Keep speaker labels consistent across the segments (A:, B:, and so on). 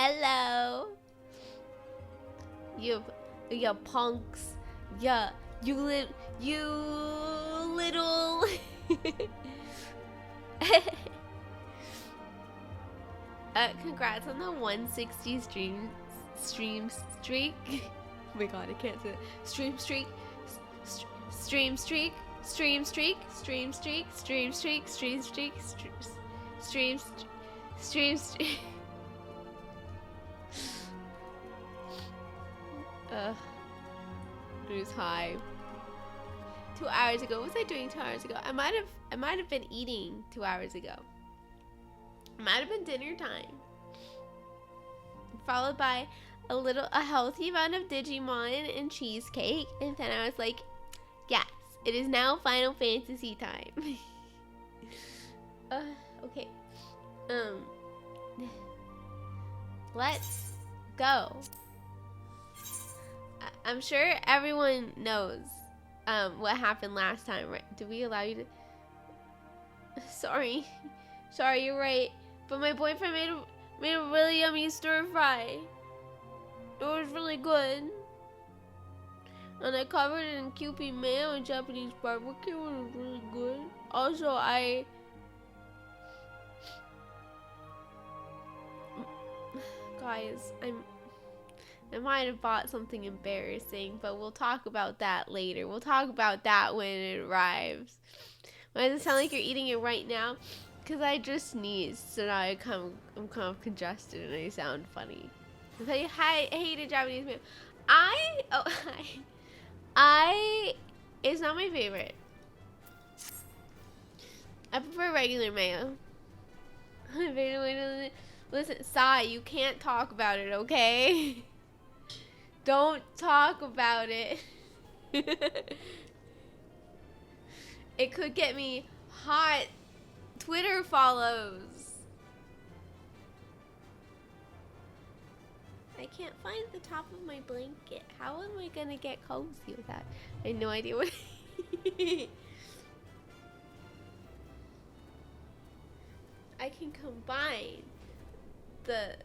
A: Hello. You punks. Yeah, you little. Congrats on the 160 stream streak. Oh my god, I can't say that. Stream streak. Lose high. 2 hours ago. What was I doing 2 hours ago? I might have been eating 2 hours ago. It might have been dinner time. Followed by a healthy amount of Digimon and cheesecake, and then I was like, yes, it is now Final Fantasy time. Okay. Let's go. I'm sure everyone knows what happened last time, right? Did we allow you to? Sorry, you're right. But my boyfriend made a really yummy stir fry. It was really good. And I covered it in Kewpie mayo and Japanese barbecue. It was really good. Also, guys, I might have bought something embarrassing, but we'll talk about that later. We'll talk about that when it arrives. Why does it sound like you're eating it right now? Because I just sneezed, so now I'm kind of congested and I sound funny. I hated Japanese mayo. It's not my favorite. I prefer regular mayo. Listen, Sai, you can't talk about it, okay? Don't talk about it. It could get me hot Twitter follows. I can't find the top of my blanket. How am I gonna get cozy with that? I have no idea what. I can combine the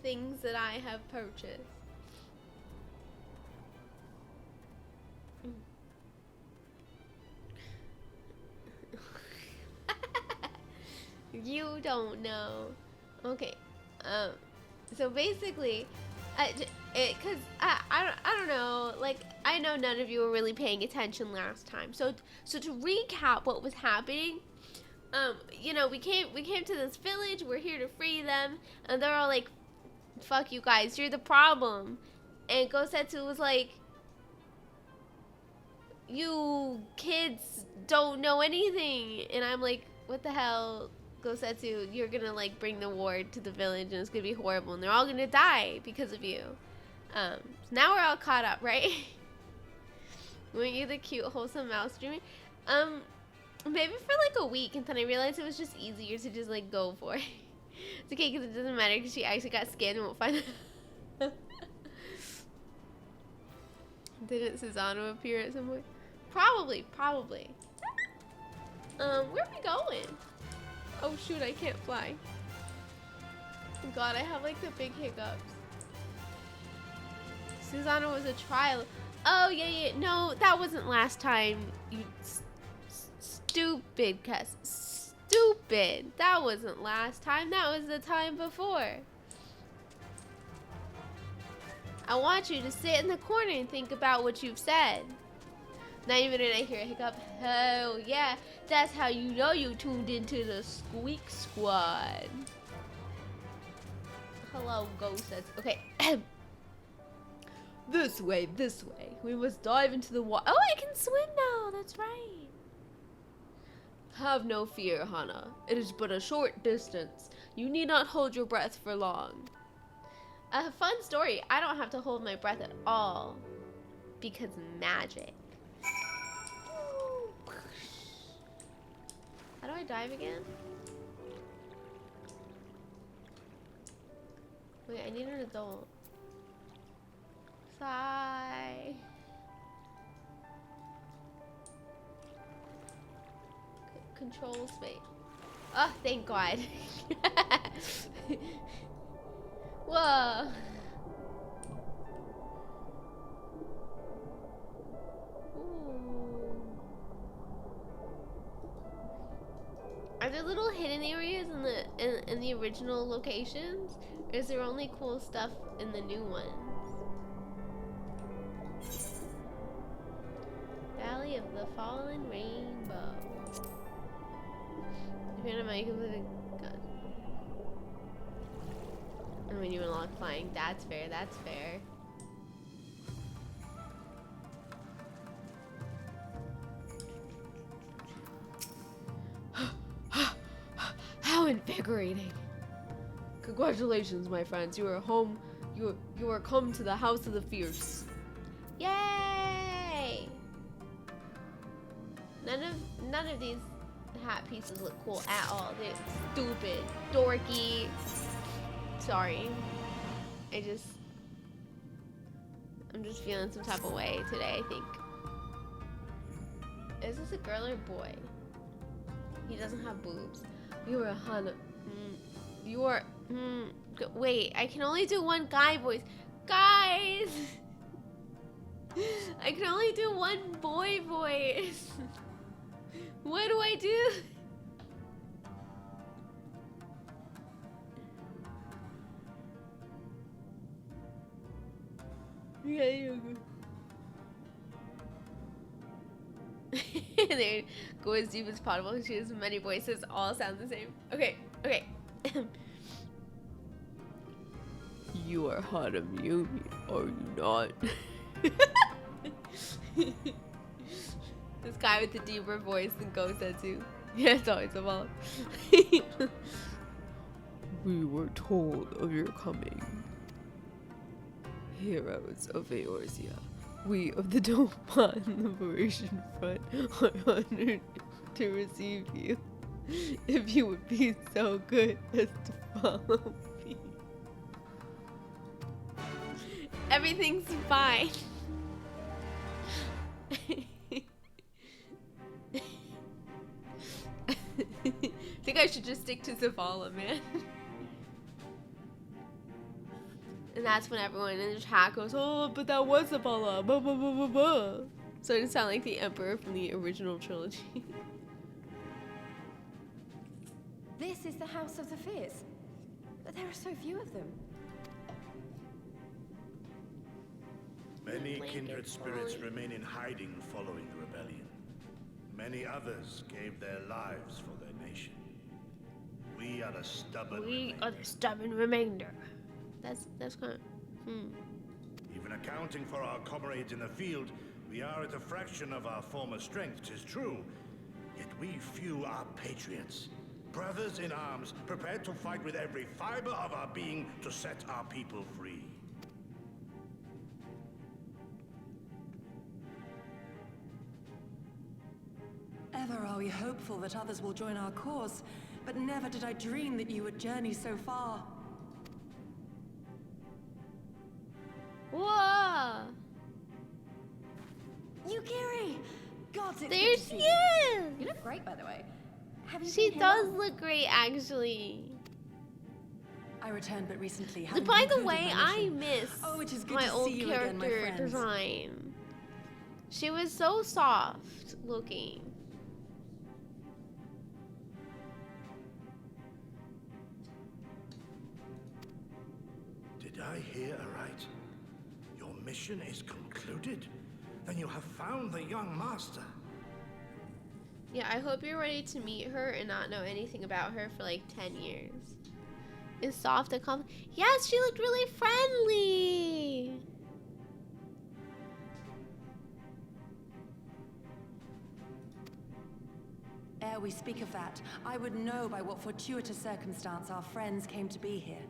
A: things that I have purchased. You don't know. Okay. So basically, cause I don't know. Like, I know none of you were really paying attention last time. So to recap what was happening, you know, we came to this village. We're here to free them, and they're all like, "Fuck you guys, you're the problem." And Gosetsu was like, "You kids don't know anything," and I'm like, "What the hell?" Gosetsu, you're gonna like bring the war to the village and it's gonna be horrible and they're all gonna die because of you. So now we're all caught up, right? Weren't you the cute, wholesome mouse dreaming? Maybe for like a week, and then I realized it was just easier to just like go for it. It's okay because it doesn't matter because she actually got scanned and won't find it. Didn't Susanoo appear at some point? Probably. Where are we going? Oh shoot, I can't fly. God, I have like the big hiccups. Susanoo was a trial. Oh, yeah. No, that wasn't last time. You stupid cuss. Stupid. That wasn't last time. That was the time before. I want you to sit in the corner and think about what you've said. Not even did I hear a hiccup. Hell yeah. That's how you know you tuned into the Squeak Squad. Hello, ghosts. Okay. This way. We must dive into the water. Oh, I can swim now. That's right. Have no fear, Hana. It is but a short distance. You need not hold your breath for long. A fun story. I don't have to hold my breath at all. Because magic. How do I dive again? Wait, I need an adult. Sigh. Control space. Oh, thank God. Whoa. Ooh. Are there little hidden areas in the original locations? Or is there only cool stuff in the new ones? Valley of the Fallen Rainbow. If you're not, you can put a gun. And when you unlock flying, that's fair, that's fair. How invigorating. Congratulations, my friends. You are home. You are come to the House of the Fierce. Yay! None of these hat pieces look cool at all. They're stupid, dorky. Sorry. I'm just feeling some type of way today, I think. Is this a girl or boy? He doesn't have boobs. You are Hana. You are. Wait, I can only do one guy voice. Guys! I can only do one boy voice. What do I do? Yeah, there, go as deep as possible. She has many voices, all sound the same. Okay. You are Hana Miumi, are you not? This guy with the deeper voice than Gosetsu. Yeah, it's always a ball. We were told of your coming. Heroes of Eorzea, we of the Dopan Liberation Front are honored to receive you. If you would be so good as to follow me. Everything's fine. I think I should just stick to Zavala, man. And that's when everyone in the chat goes, oh, but that was Zavala, blah, blah, blah, blah, blah. So it sound like the Emperor from the original trilogy.
B: This is the House of the Fierce, but there are so few of them.
C: Many kindred spirits remain in hiding following the rebellion. Many others gave their lives for their nation. We are the stubborn
A: remainder. That's kind of,
C: Even accounting for our comrades in the field, we are at a fraction of our former strength, 'tis true. Yet we few are patriots. Brothers in arms, prepared to fight with every fiber of our being to set our people free.
D: Ever are we hopeful that others will join our cause, but never did I dream that you would journey so far.
A: whoa!
D: Yukiri! God, it's
A: There
D: good to
A: she
D: see you.
A: is!
B: You look great, by the way. Have you
A: She
B: been here
A: does
B: long?
A: look great, actually.
D: I returned but recently.
A: By the way, I miss
D: Oh, it is good
A: my
D: to
A: old
D: see you again, my
A: character
D: friends.
A: design. She was so soft looking.
C: Did I hear aright? Your mission is concluded? Then you have found the young master.
A: Yeah, I hope you're ready to meet her and not know anything about her for like 10 years. Is soft a compliment? Yes, she looked really friendly.
D: Ere we speak of that, I would know by what fortuitous circumstance our friends came to be here.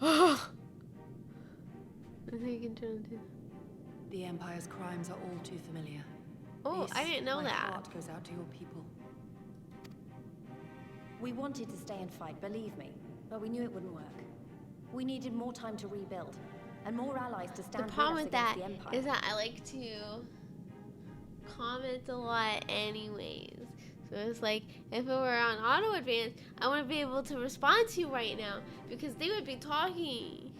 A: I think you can turn into.
D: The Empire's crimes are all too familiar.
A: Oh,
D: This,
A: I didn't know
D: my
A: that.
D: heart goes out to your people.
B: We wanted to stay and fight, believe me, but we knew it wouldn't work. We needed more time to rebuild, and more allies to stand
A: The problem
B: with
A: with
B: us
A: that
B: against the Empire.
A: is that I like to comment a lot anyways. So it's like, if it were on auto advance, I wouldn't be able to respond to you right now because they would be talking.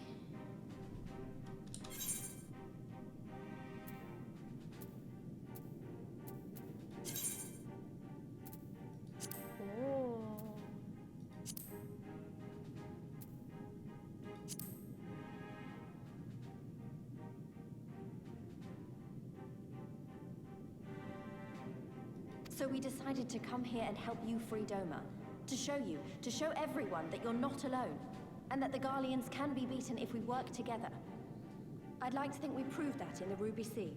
A: Oh.
B: So we decided to come here and help you free Doma. To show everyone that you're not alone. And that the Garleans can be beaten if we work together. I'd like to think we proved that in the Ruby Sea.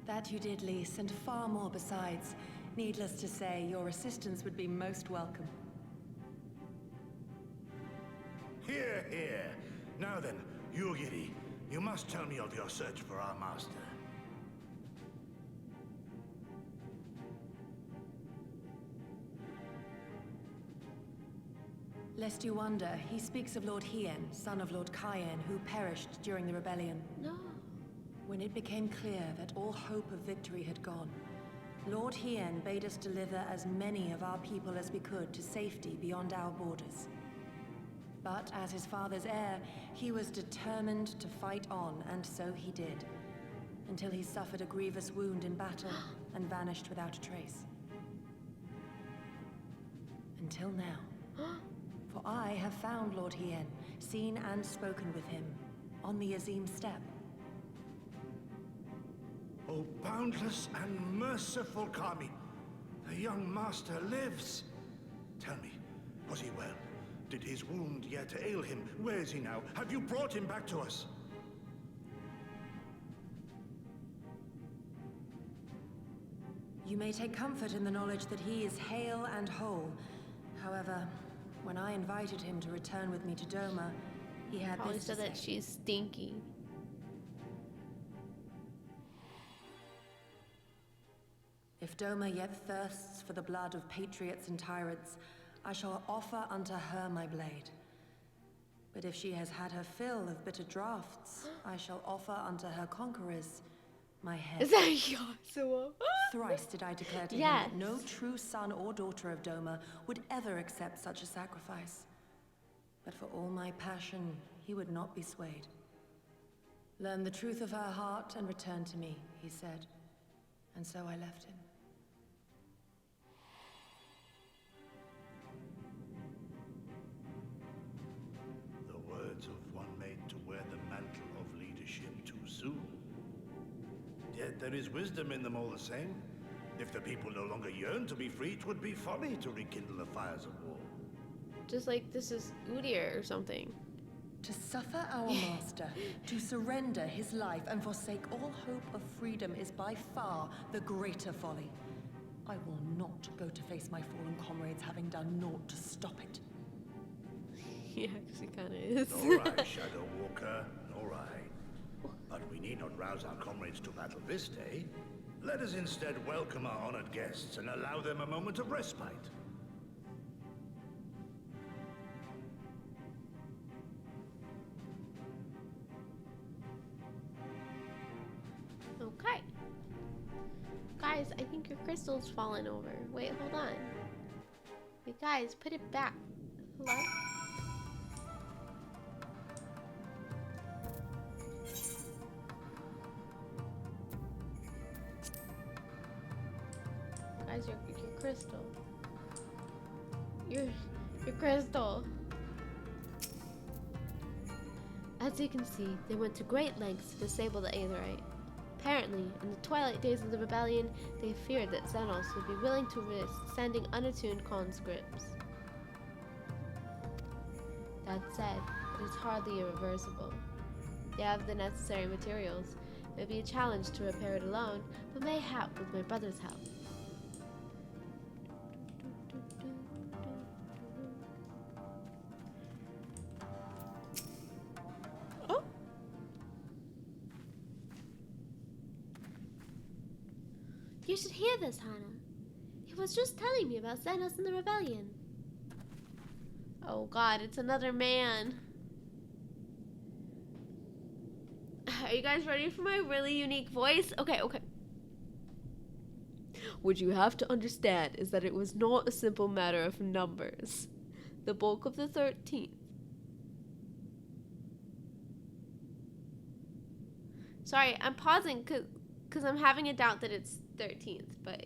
D: That you did, Lise, and far more besides. Needless to say, your assistance would be most welcome.
C: Here, here. Now then, Yugiri, you must tell me of your search for our master.
D: Lest you wonder, he speaks of Lord Hien, son of Lord Cayenne, who perished during the rebellion.
A: No.
D: When it became clear that all hope of victory had gone, Lord Hien bade us deliver as many of our people as we could to safety beyond our borders. But as his father's heir, he was determined to fight on, and so he did. Until he suffered a grievous wound in battle and vanished without a trace. Until now. For I have found Lord Hien, seen and spoken with him, on the Azim steppe.
C: Oh, boundless and merciful Kami, the young master lives. Tell me, was he well? Did his wound yet ail him? Where is he now? Have you brought him back to us?
D: You may take comfort in the knowledge that he is hale and whole. However, when I invited him to return with me to Doma, he had
A: Probably
D: this to
A: said that
D: say.
A: she's stinky.
D: If Doma yet thirsts for the blood of patriots and tyrants, I shall offer unto her my blade. But if she has had her fill of bitter draughts, I shall offer unto her conquerors my head.
A: Is that Yasuo?
D: Thrice did I declare to
A: Yes.
D: him that no true son or daughter of Doma would ever accept such a sacrifice. But for all my passion, he would not be swayed. Learn the truth of her heart and return to me, he said. And so I left him.
C: The words of one made to wear the mantle of leadership too soon. Yet there is wisdom in them all the same. If the people no longer yearn to be free, 'twould be folly to rekindle the fires of war.
A: Just like this is Udyr or something.
D: To suffer our master, to surrender his life and forsake all hope of freedom is by far the greater folly. I will not go to face my fallen comrades having done naught to stop it.
A: He actually kind of is.
C: All right, Shadow Walker, all right. But we need not rouse our comrades to battle this day. Let us instead welcome our honored guests and allow them a moment of respite.
A: Okay. Guys, I think your crystal's fallen over. Wait, hold on. Wait, guys, put it back. Hello? Guys, your crystal. Your crystal. As you can see, they went to great lengths to disable the Aetherite. Apparently, in the twilight days of the rebellion, they feared that Xenos would be willing to risk sending unattuned conscripts. That said, it is hardly irreversible. They have the necessary materials. It would be a challenge to repair it alone, but mayhap with my brother's help. Oh! You should hear this, Hannah. He was just telling me about Xenos and the rebellion. Oh god, it's another man. Are you guys ready for my really unique voice? Okay. What you have to understand is that it was not a simple matter of numbers. The bulk of the 13th. Sorry, I'm pausing because I'm having a doubt that it's 13th, but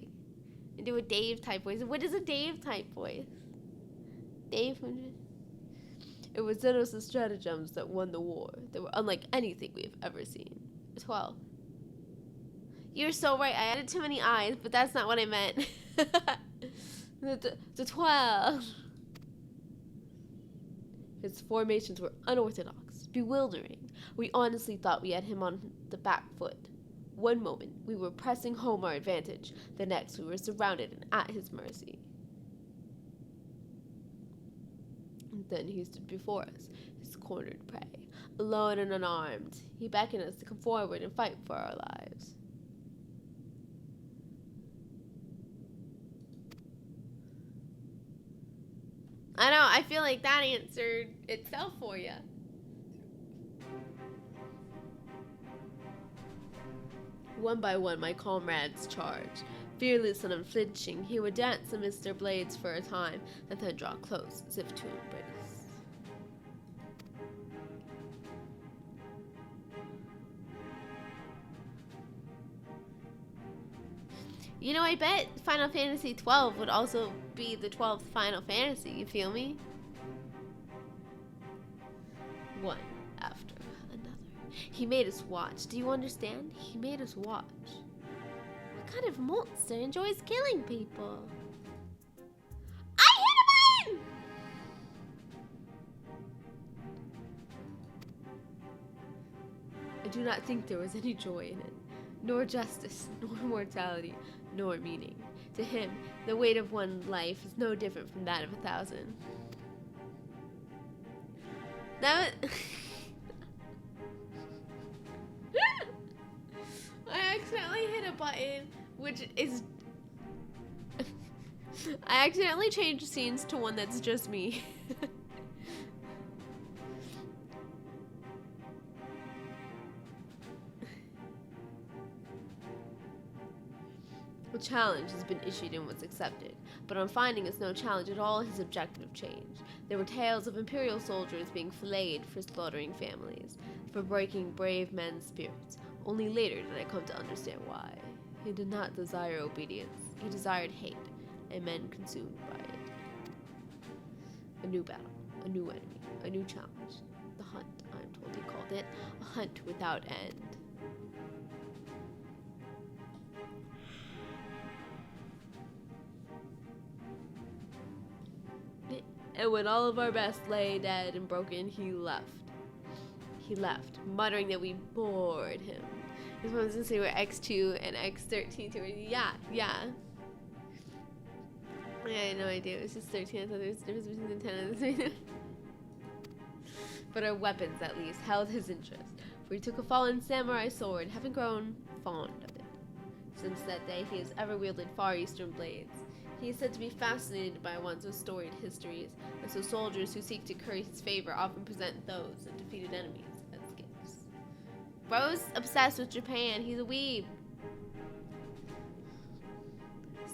A: I do a Dave type voice. What is a Dave type voice? Dave? It was Zenos' stratagems that won the war. They were unlike anything we've ever seen. 12. You're so right. I added too many eyes, but that's not what I meant. the 12. His formations were unorthodox, bewildering. We honestly thought we had him on the back foot. One moment, we were pressing home our advantage. The next, we were surrounded and at his mercy. And then he stood before us, his cornered prey, alone and unarmed. He beckoned us to come forward and fight for our lives. I know, I feel like that answered itself for you. One by one, my comrades charged. Fearless and unflinching, he would dance amidst their blades for a time, and then draw close, as if to embrace. You know, I bet Final Fantasy XII would also be the 12th Final Fantasy, you feel me? One after another. He made us watch. Do you understand? He made us watch. What kind of monster enjoys killing people? I hit him! I do not think there was any joy in it, nor justice, nor mortality, nor meaning. To him, the weight of one life is no different from that of 1,000. That was... I accidentally hit a button, which is... I accidentally changed scenes to one that's just me. A challenge has been issued and was accepted, but on finding it's no challenge at all, his objective changed. There were tales of Imperial soldiers being filleted for slaughtering families, for breaking brave men's spirits. Only later did I come to understand why. He did not desire obedience. He desired hate, and men consumed by it. A new battle, a new enemy, a new challenge. The hunt, I'm told he called it, a hunt without end. And when all of our best lay dead and broken, he left. He left, muttering that we bored him. I just wanted to say we're X2 and X13 were. Yeah. I had no idea. It was just 13. I thought there was a difference between the 10 and the 3. But our weapons, at least, held his interest. For he took a fallen samurai sword, having grown fond of it. Since that day, he has ever wielded Far Eastern blades. He is said to be fascinated by ones with storied histories, and so soldiers who seek to curry his favor often present those of defeated enemies as gifts. Bro's obsessed with Japan. He's a weeb.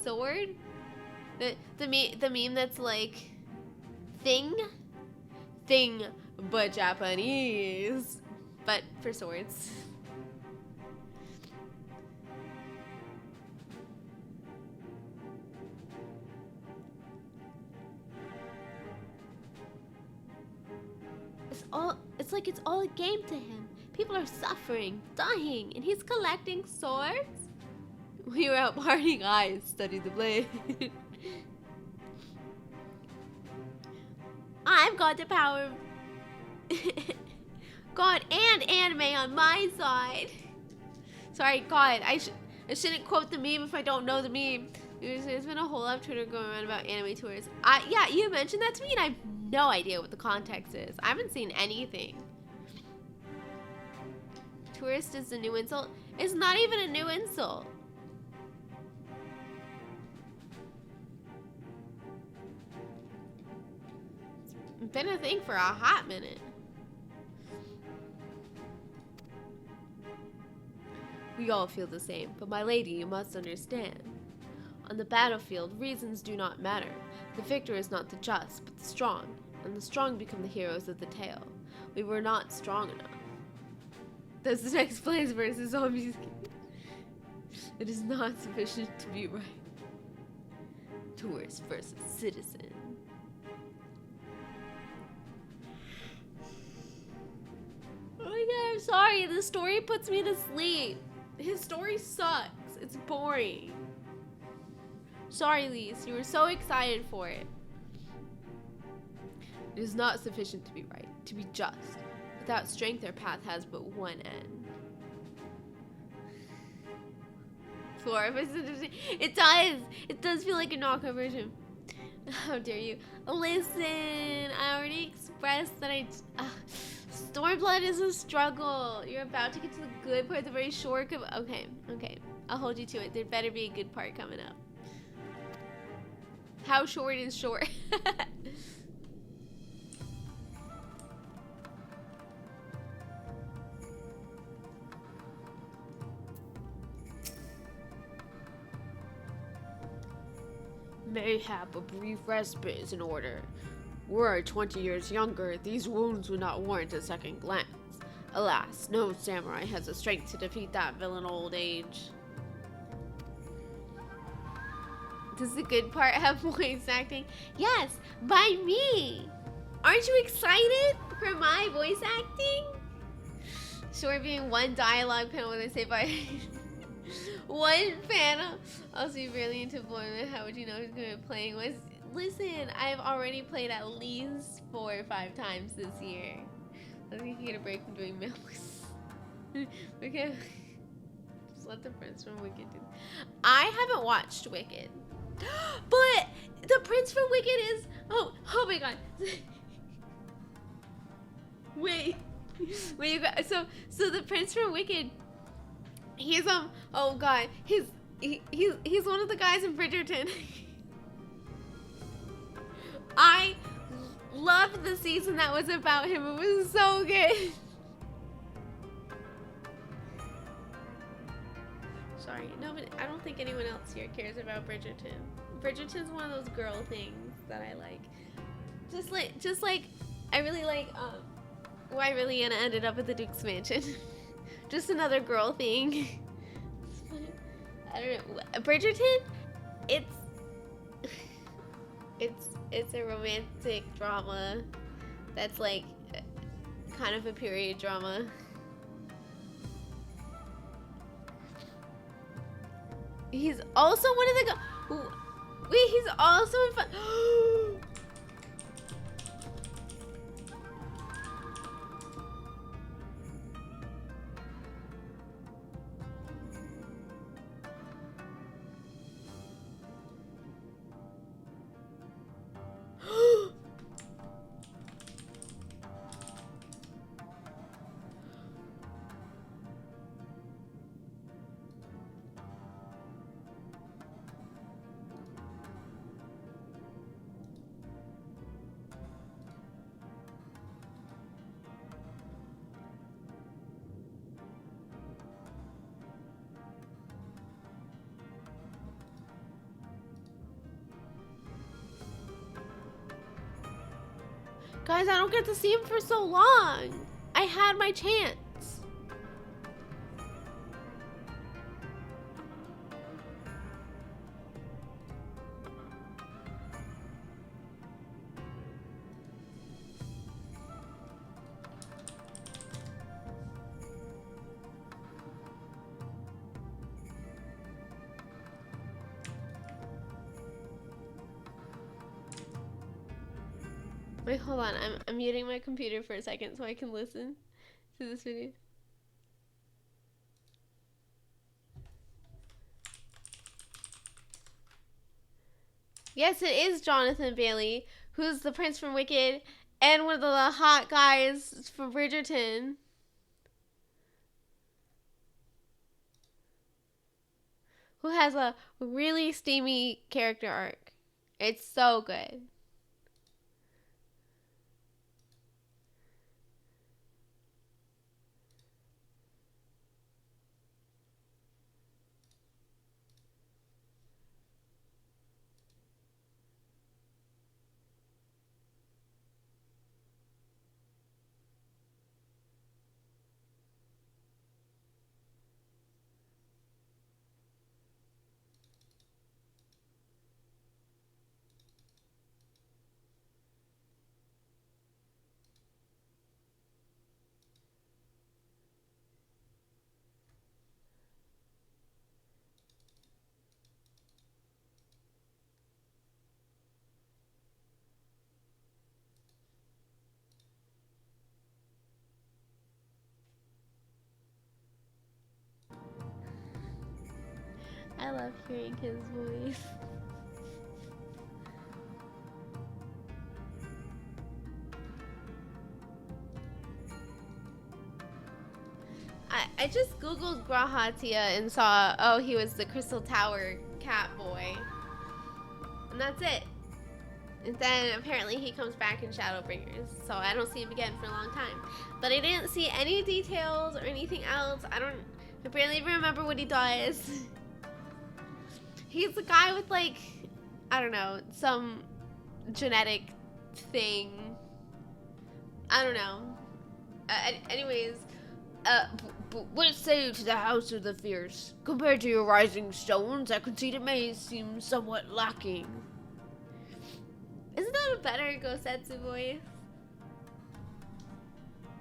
A: Sword? The meme that's like thing but Japanese, but for swords. It's all a game to him. People are suffering, dying, and he's collecting swords? We were out partying. I studied the blade. I've got the power of God and anime on my side. Sorry, God, I shouldn't quote the meme if I don't know the meme. There's been a whole lot of Twitter going around about anime tours. Yeah, you mentioned that to me, and I have no idea what the context is. I haven't seen anything. Tourist is a new insult. It's not even a new insult. It's been a thing for a hot minute. We all feel the same, but my lady, you must understand. On the battlefield, reasons do not matter. The victor is not the just, but the strong, and the strong become the heroes of the tale. We were not strong enough. That's the next place versus zombies. It is not sufficient to be right. Tourist versus citizen. Oh my god, I'm sorry. The story puts me to sleep. His story sucks. It's boring. Sorry, Lise. You were so excited for it. It is not sufficient to be right, to be just. Without strength, our path has but one end. It does. It does feel like a knockoff version. How dare you? Listen, I already expressed that Stormblood is a struggle. You're about to get to the good part, the very short. Okay. I'll hold you to it. There better be a good part coming up. How short is short? Mayhap a brief respite is in order. Were I 20 years younger, these wounds would not warrant a second glance. Alas, no samurai has the strength to defeat that villain old age. Does the good part have voice acting? Yes, by me! Aren't you excited for my voice acting? Sure, being one dialogue panel when they say by one panel. Also, you're really into employment. How would you know who's going to be playing? Listen, I've already played at least 4 or 5 times this year. I think you can get a break from doing mails. Okay. Just let the Prince from Wicked do. I haven't watched Wicked. But the Prince from Wicked is... Oh my god. Wait, you got... So the Prince from Wicked... He's oh god, he's one of the guys in Bridgerton. I loved the season that was about him. It was so good. Sorry, no, but I don't think anyone else here cares about Bridgerton. Bridgerton's one of those girl things that I like. Just like I really like why Rihanna ended up at the Duke's mansion. Just another girl thing. I don't know. Bridgerton, it's a romantic drama that's like kind of a period drama. He's also one of the wait, he's also in fun. Guys, I don't get to see him for so long. I had my chance. Wait, hold on. I'm muting my computer for a second so I can listen to this video. Yes, it is Jonathan Bailey, who's the prince from Wicked and one of the hot guys from Bridgerton. Who has a really steamy character arc. It's so good. I love hearing his voice. I just googled Grahatia and saw, oh, he was the Crystal Tower cat boy. And that's it. And then apparently he comes back in Shadowbringers, so I don't see him again for a long time. But I didn't see any details or anything else. I barely even remember what he does. He's the guy with, like, I don't know, some genetic thing. I don't know. Anyways, what say you to the House of the Fierce? Compared to your Rising Stones, I concede it may seem somewhat lacking. Isn't that a better Gosetsu voice?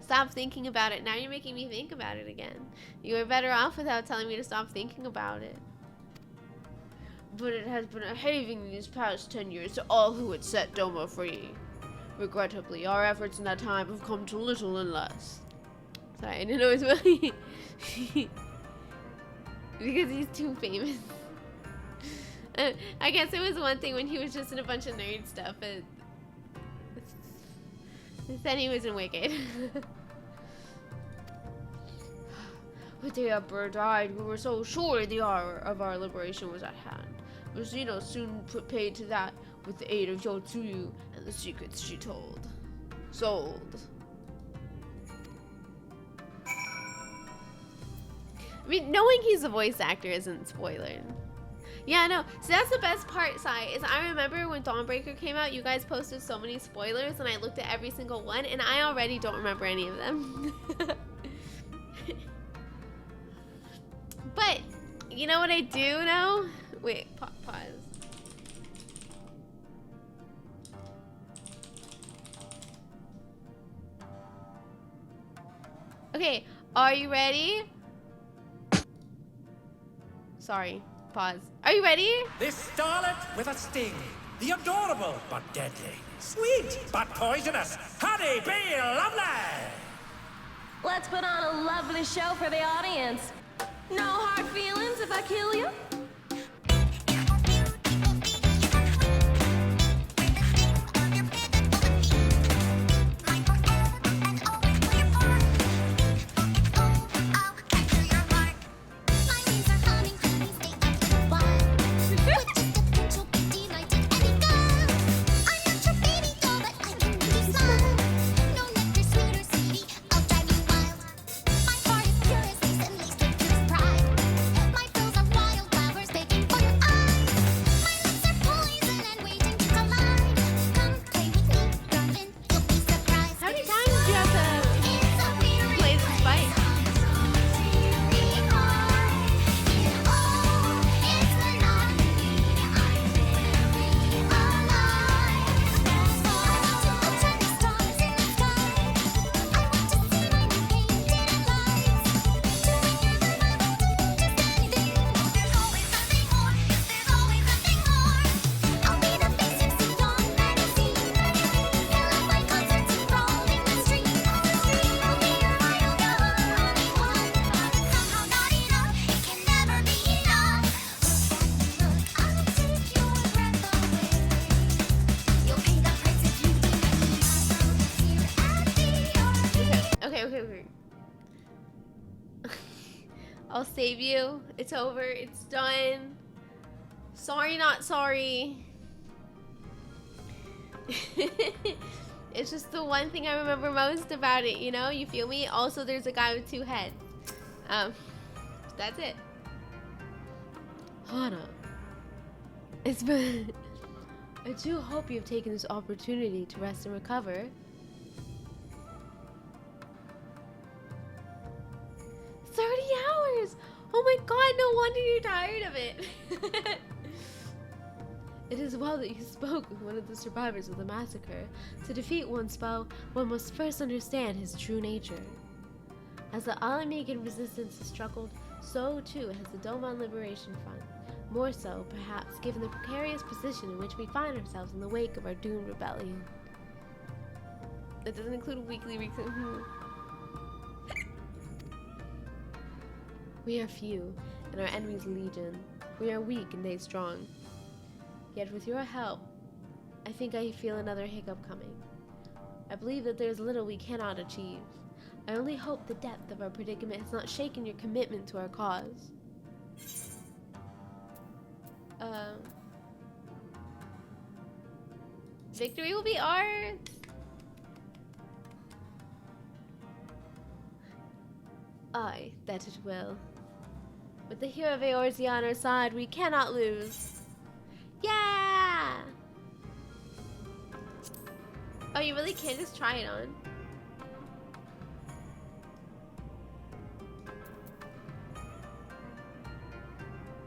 A: Stop thinking about it. Now you're making me think about it again. You were better off without telling me to stop thinking about it. But it has been a having these past 10 years to all who would set Doma free. Regrettably, our efforts in that time have come to little and less. Sorry, I didn't know it was funny. Because he's too famous. I guess it was one thing when he was just in a bunch of nerd stuff, but then he was in Wicked. With the Emperor died, we were so sure the hour of our liberation was at hand. Rosino soon put paid to that with the aid of Yotsuyu and the secrets she told. Sold. I mean, knowing he's a voice actor isn't spoiler. Yeah, no. So that's the best part, Sai, is I remember when Dawnbreaker came out, you guys posted so many spoilers, and I looked at every single one, and I already don't remember any of them. But, you know what I do know? Wait, pause. Okay, are you ready? Sorry, pause. Are you ready?
E: This starlet with a sting, the adorable but deadly, sweet but poisonous, honey bee lovely.
F: Let's put on a lovely show for the audience. No hard feelings if I kill you?
A: Okay. I'll save you. It's over. It's done. Sorry, not sorry. It's just the one thing I remember most about it, you know? You feel me? Also, there's a guy with 2 heads. That's it. Hana. It's been... I do hope you've taken this opportunity to rest and recover. 30 hours! Oh my god, no wonder you're tired of it. It is well that you spoke with one of the survivors of the massacre. To defeat one's foe, one must first understand his true nature. As the Alamigan resistance has struggled, so too has the Doman Liberation Front. More so, perhaps, given the precarious position in which we find ourselves in the wake of our doomed rebellion. That doesn't include weekly We are few, and our enemies legion. We are weak and they strong. Yet with your help, I think I feel another hiccup coming. I believe that there is little we cannot achieve. I only hope the depth of our predicament has not shaken your commitment to our cause. Victory will be ours! Aye, that it will. With the hero of Eorzea on our side, we cannot lose. Yeah! Oh, you really can just try it on?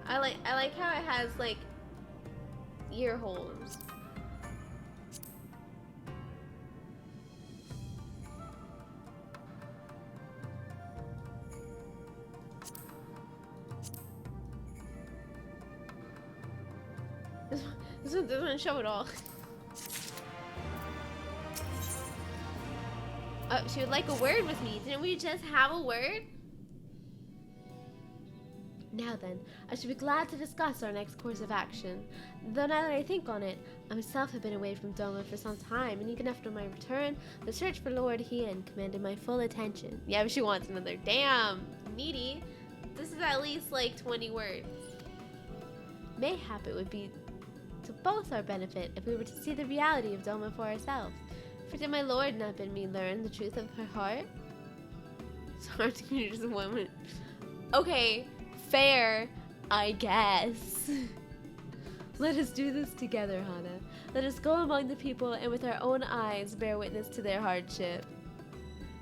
A: I like how it has like ear holes. This one doesn't show it all. Oh, she would like a word with me. Didn't we just have a word? Now then, I should be glad to discuss our next course of action. Though now that I think on it, I myself have been away from Doma for some time, and even after my return, the search for Lord Hien commanded my full attention. Yeah, but she wants another. Damn, needy. This is at least like 20 words. Mayhap it would be to both our benefit if we were to see the reality of Doma for ourselves. For did my lord not bid me learn the truth of her heart? It's hard to communicate as a woman. Okay, fair, I guess. Let us do this together, Hana. Let us go among the people and with our own eyes bear witness to their hardship.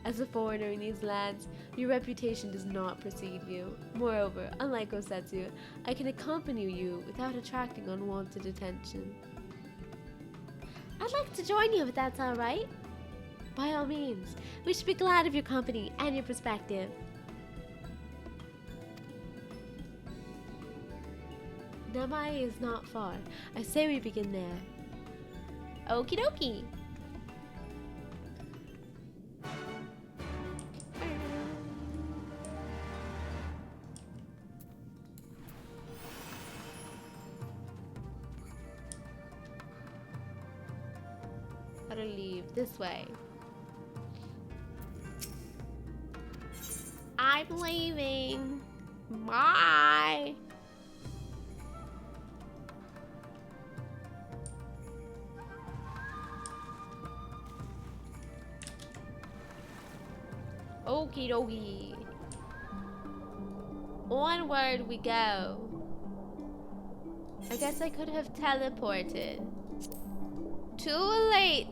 A: As a foreigner in these lands, your reputation does not precede you. Moreover, unlike Osetsu, I can accompany you without attracting unwanted attention. I'd like to join you if that's alright. By all means, we should be glad of your company and your perspective. Namai is not far. I say we begin there. Okie dokie. How to leave? This way. I'm leaving. Bye. Okie dokie. Onward we go. I guess I could have teleported. Too late.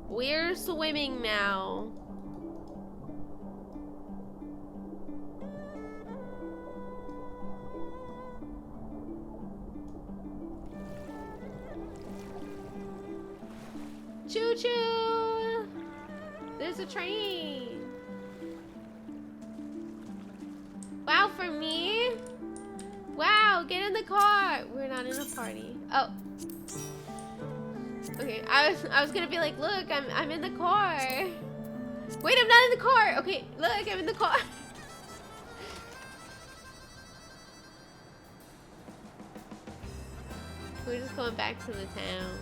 A: We're swimming now. Choo choo! There's a train. Wow, for me? Wow, get in the car. We're not in a party. Oh. Okay, I was gonna be like, look, I'm in the car. Wait, I'm not in the car. Okay, look, I'm in the car. We're just going back to the town.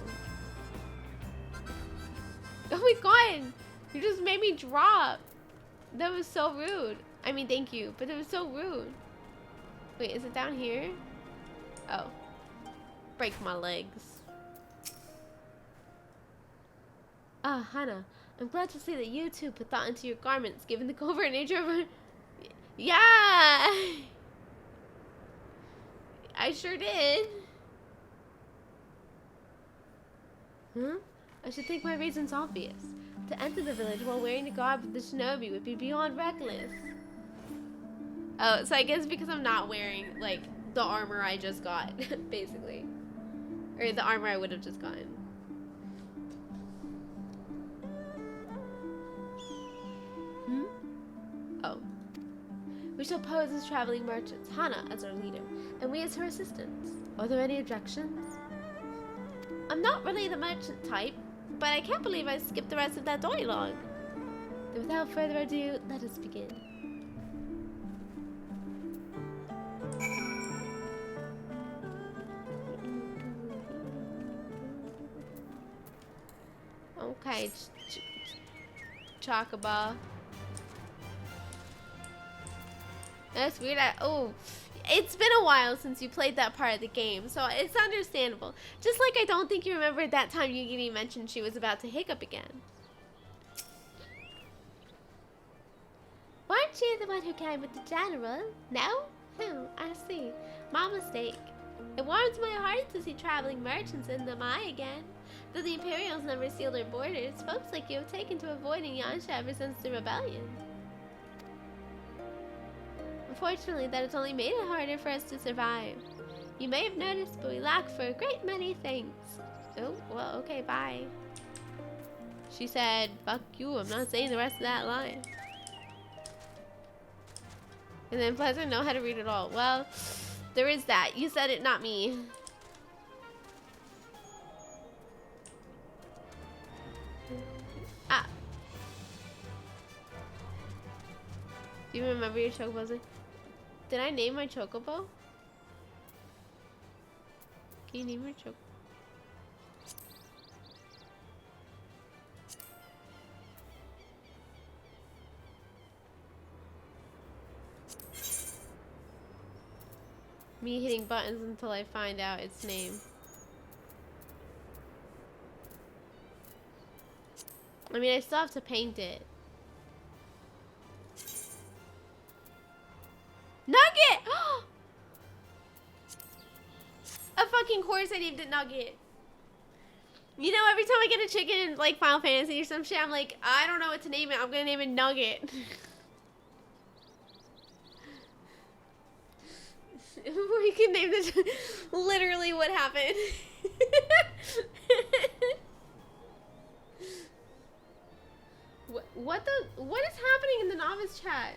A: Oh my god! You just made me drop. That was so rude. I mean, thank you, but it was so rude. Wait, is it down here? Oh. Break my legs. Ah, Hana, I'm glad to see that you too put thought into your garments, given the covert nature of it. Yeah! I sure did. Huh? I should think my reason's obvious. To enter the village while wearing the garb of the shinobi would be beyond reckless. Oh, so I guess because I'm not wearing, like, the armor I just got, basically. Or the armor I would have just gotten. Oh. We shall pose as traveling merchants, Hana as our leader, and we as her assistants. Are there any objections? I'm not really the merchant type, but I can't believe I skipped the rest of that dialogue. Then without further ado, let us begin. Okay, Chocobo. That's weird. Oh, it's been a while since you played that part of the game, so it's understandable. Just like I don't think you remembered that time Yugiri mentioned she was about to hiccup again. Weren't you the one who came with the general? No? I see. My mistake. It warms my heart to see traveling merchants in the Mai again. Though the Imperials never seal their borders, folks like you have taken to avoiding Yansha ever since the rebellion. Unfortunately, that has only made it harder for us to survive. You may have noticed, but we lack for a great many things. Oh, well, okay, bye. She said, fuck you, I'm not saying the rest of that line. And then plus I know how to read it all. Well, there is that. You said it, not me. Ah. Do you remember your chocobos? Did I name my chocobo? Can you name your chocobo? Me hitting buttons until I find out its name. I mean, I still have to paint it. Nugget! A fucking horse, I named it Nugget. You know, every time I get a chicken in like Final Fantasy or some shit, I'm like, I don't know what to name it. I'm gonna name it Nugget. We can name this literally what happened. What is happening in the novice chat?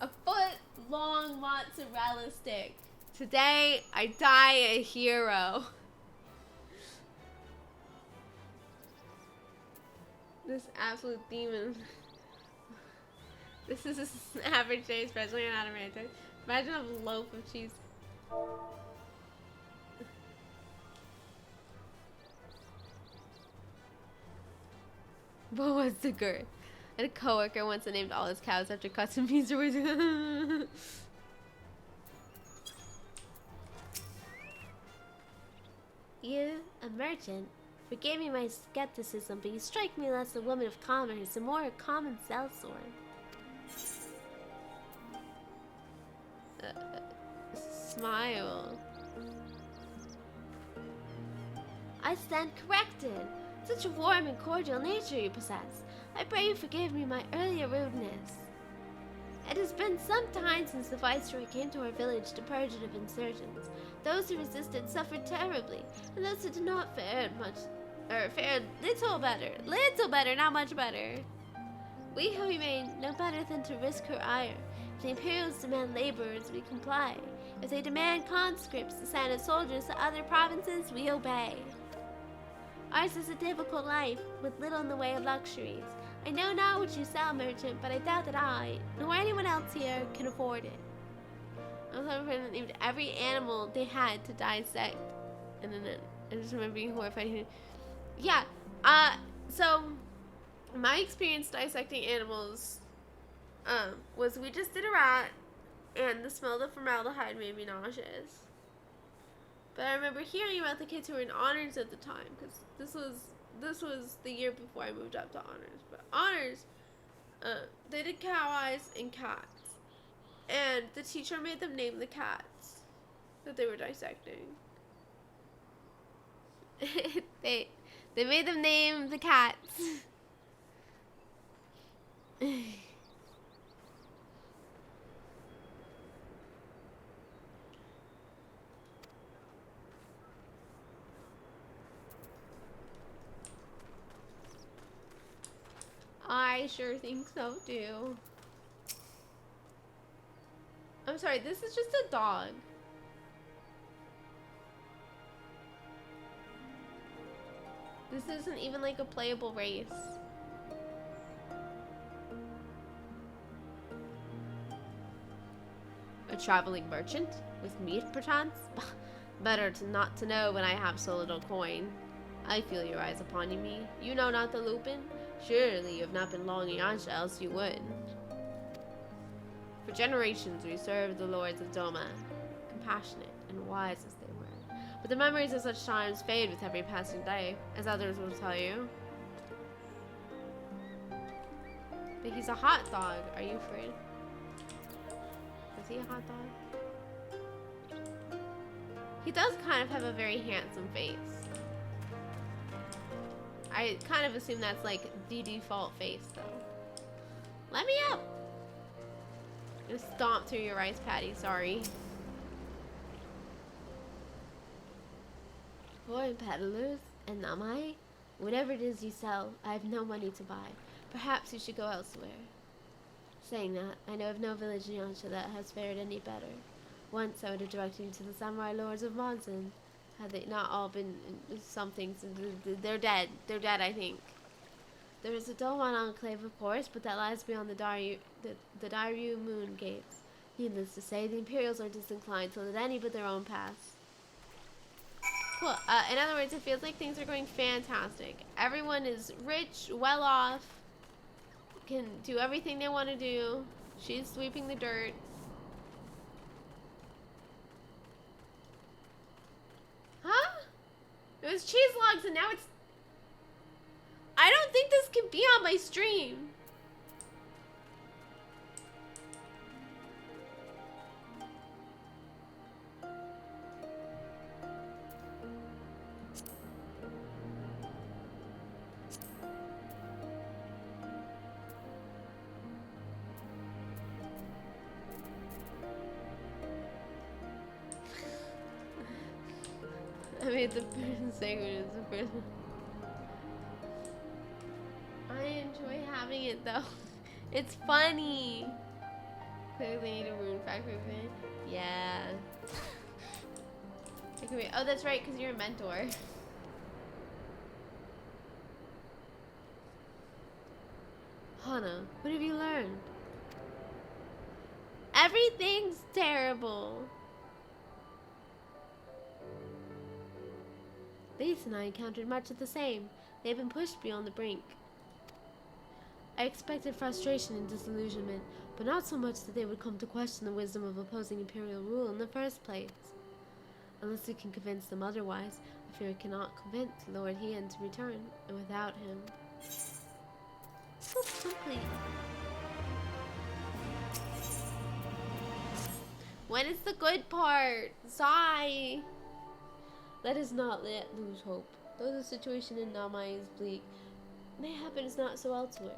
A: A foot-long mozzarella stick. Today, I die a hero. This absolute demon. This is an average day, especially in Adamantine. Imagine a loaf of cheese. What was the girth? I had a coworker once that named all his cows after custom pizza. You, a merchant, forgive me my skepticism, but you strike me less a woman of commerce and more a common sellsword. Smile. I stand corrected. Such a warm and cordial nature you possess. I pray you forgive me my earlier rudeness. It has been some time since the Viceroy came to our village to purge it of insurgents. Those who resisted suffered terribly, and those who did not fared little better, not much better. We who remain no better than to risk her ire. If the Imperials demand laborers, we comply. If they demand conscripts to send as soldiers to other provinces, we obey. Ours is a difficult life, with little in the way of luxuries. I know not what you sell, merchant, but I doubt that I, nor anyone else here, can afford it. I was named every animal they had to dissect. And then I just remember being horrified. Yeah, so my experience dissecting animals was we just did a rat, and the smell of formaldehyde made me nauseous. But I remember hearing about the kids who were in honors at the time, because this was the year before I moved up to honors. But honors, they did cow eyes and cats, and the teacher made them name the cats that they were dissecting. they made them name the cats. I sure think so too. I'm sorry, this is just a dog. This isn't even like a playable race. traveling merchant? With meat, perchance? Better not to know when I have so little coin. I feel your eyes upon me. You know not the Lupin? Surely you have not been long in Yansha, else you would. For generations we served the lords of Doma, compassionate and wise as they were. But the memories of such times fade with every passing day, as others will tell you. But he's a hot dog. Are you afraid? Is he a hot dog? He does kind of have a very handsome face. I kind of assume that's like the default face though. Let me up! Just stomp through your rice patty, sorry. Foreign peddlers and Namai? Whatever it is you sell, I have no money to buy. Perhaps you should go elsewhere. Saying that, I know of no village in Yansha that has fared any better. Once I would have directed you to the samurai lords of Monson. Had they not all been something, they're dead. They're dead, I think. There is a Doman enclave, of course, but that lies beyond the Daryu moon gates. Needless to say, the Imperials are disinclined to let any but their own pass. Cool. In other words, it feels like things are going fantastic. Everyone is rich, well off, can do everything they want to do. She's sweeping the dirt. Huh? It was cheese logs and now it's... I don't think this can be on my stream. I made the person sacred as the person. I enjoy having it though. It's funny. Clearly need a rune factory thing. Yeah. Oh, that's right, because you're a mentor. Hana, what have you learned? Everything's terrible. These and I encountered much of the same. They've been pushed beyond the brink. I expected frustration and disillusionment, but not so much that they would come to question the wisdom of opposing imperial rule in the first place. Unless we can convince them otherwise, I fear I cannot convince Lord Hien to return, and without him... Oops, complete. When is the good part? Sigh! Let us not lose hope. Though the situation in Namai is bleak, mayhap it is not so elsewhere.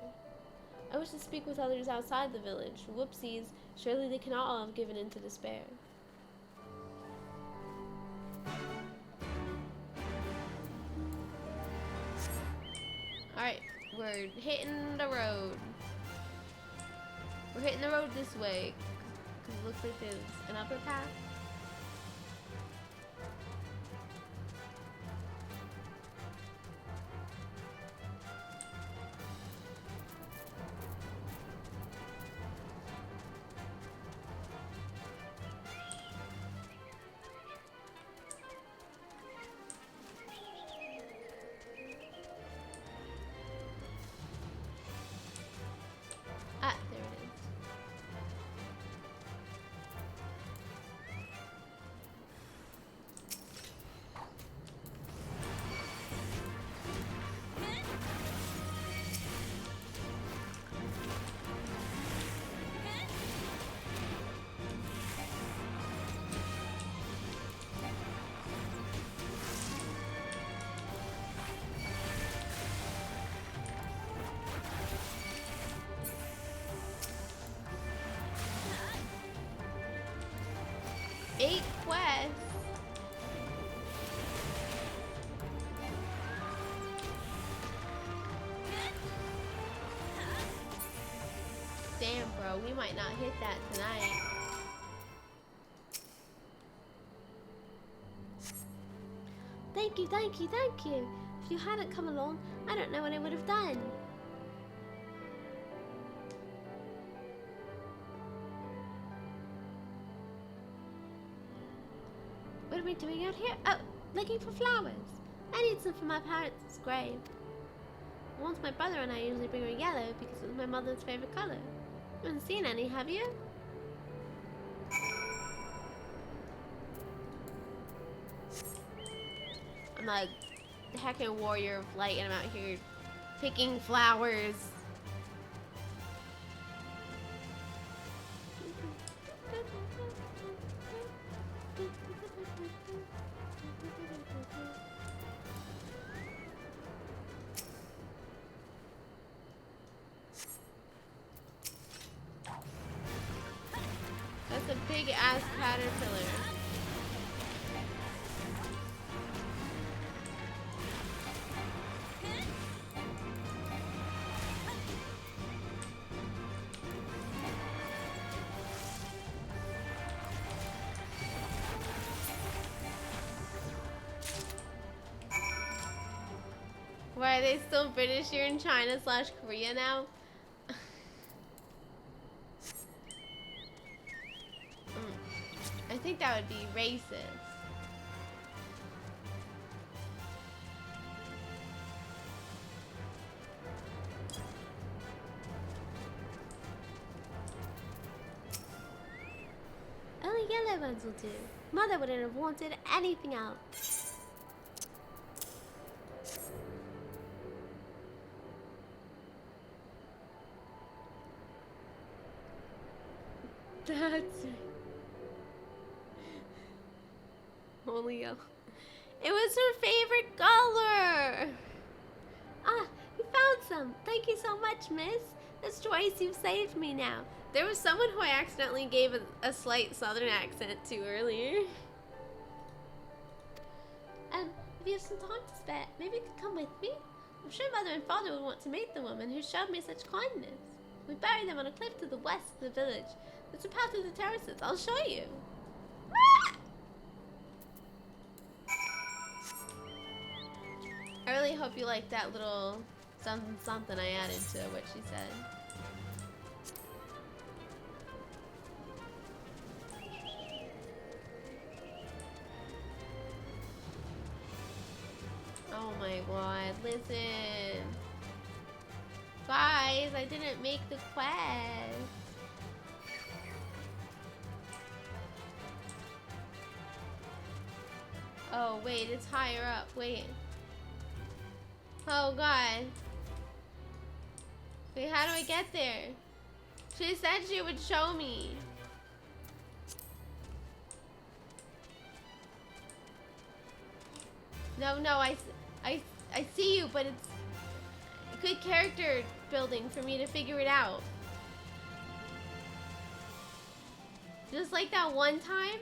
A: I wish to speak with others outside the village. Whoopsies, surely they cannot all have given in to despair. Alright, we're hitting the road. We're hitting the road this way, because it looks like there's an upper path. Ah, there it is. Eight quests. Damn, bro, we might not hit that tonight. Thank you, thank you, thank you. If you hadn't come along, I don't know what I would have done. am I doing out here? Oh, looking for flowers. I need some for my parents' grave. Once my brother and I usually bring her yellow because it's my mother's favorite color. You haven't seen any, have you? I'm a heckin' warrior of light and I'm out here picking flowers. That's a big ass caterpillar. Why are they still British here in China / Korea now? I think that would be racist. Only yellow ones will do. Mother wouldn't have wanted anything else. That's it. Only yellow. It was her favorite color. Ah, you found some. Thank you so much, miss. That's Joyce, you've saved me now. There was someone who I accidentally gave a slight southern accent to earlier. If you have some time to spare, maybe you could come with me? I'm sure mother and father would want to meet the woman who showed me such kindness. We buried them on a cliff to the west of the village. There's a path through the terraces. I'll show you. I really hope you like that little something I added to what she said. Oh my god, listen. Guys, I didn't make the quest. Oh wait, it's higher up, wait. Oh god. Wait, how do I get there? She said she would show me. No, I see you, but it's good character building for me to figure it out. Just like that one time